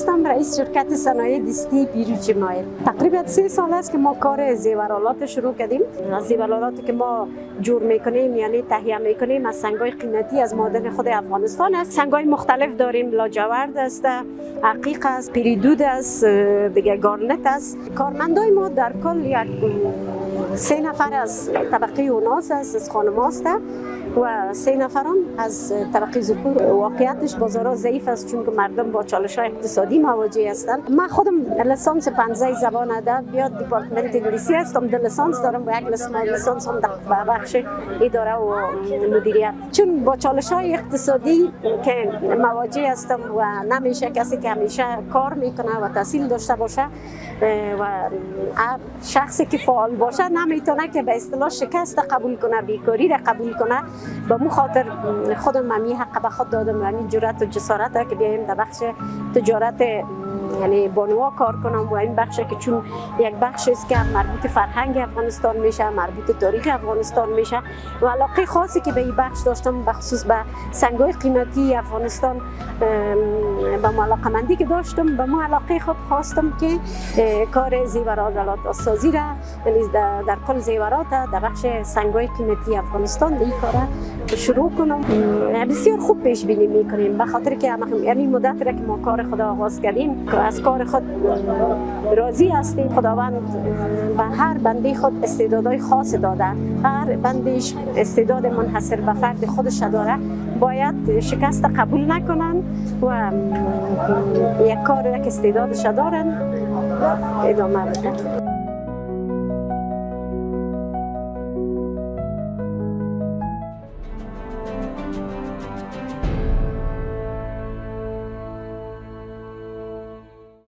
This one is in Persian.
هستم رئیس شرکت صنایع دستی بیروچی مایل. تقریبا 3 سال است که ما کار زیورآلات شروع کردیم. از زیورآلاتی که ما جور میکنیم یعنی تهیه میکنیم از سنگ‌های قیمتی از معادن خود افغانستان است. سنگ‌های مختلف داریم، لاجورد است، عقیق است، پریدود است، دیگه گارنت است. کارمندای ما در کل یک 3 نفر از طبقه اوناس است، از خانم است و 3 نفران از طبقه ذکور. واقعیتش بازارها ضعیف است چون که مردم با چالش‌های اقتصادی مواجه هستند. من خودم لیسانس 15 زبان ادبیات دیپارتمنت انگلیسی هستم، دو لیسانس دارم و یک لیسانس هم در بخش اداره و مدیریت. چون با چالش‌های اقتصادی که مواجه هستم و نمیشه کسی که همیشه کار میکنه و تحصیل داشته باشه و شخصی که فعال باشه نمیتونه که به اصطلاح شکست قبول کنه، بیکاری را قبول کنه. به مو خاطر خودم همی حق به خود دادم و همی جرأت و جسارت که بیایم در بخش تجارت یعنی بانوا کار کنم و این بخش که چون یک بخش است که مربوط فرهنگ افغانستان میشه، مربوط تاریخ افغانستان میشه و علاقه خاصی که به این بخش داشتم به خصوص به سنگ‌های قیمتی افغانستان به علاقه‌مندی که داشتم به مو علاقه خود خواستم که کار زیورآلات سازی را یعنی در کل زیورات در بخش سنگ‌های قیمتی افغانستان این کار شروع کنم. بسیار خوب پیش بینی میکنیم به خاطر که همین مدت را که ما کار خود آغاز کردیم از کار خود راضی هستیم. خداوند به هر بنده خود استعدادهای خاص داده، هر بندهش استعداد منحصر به فرد خودش داره، باید شکست قبول نکنن و یک کار یک استعدادش دارن ادامه بدن.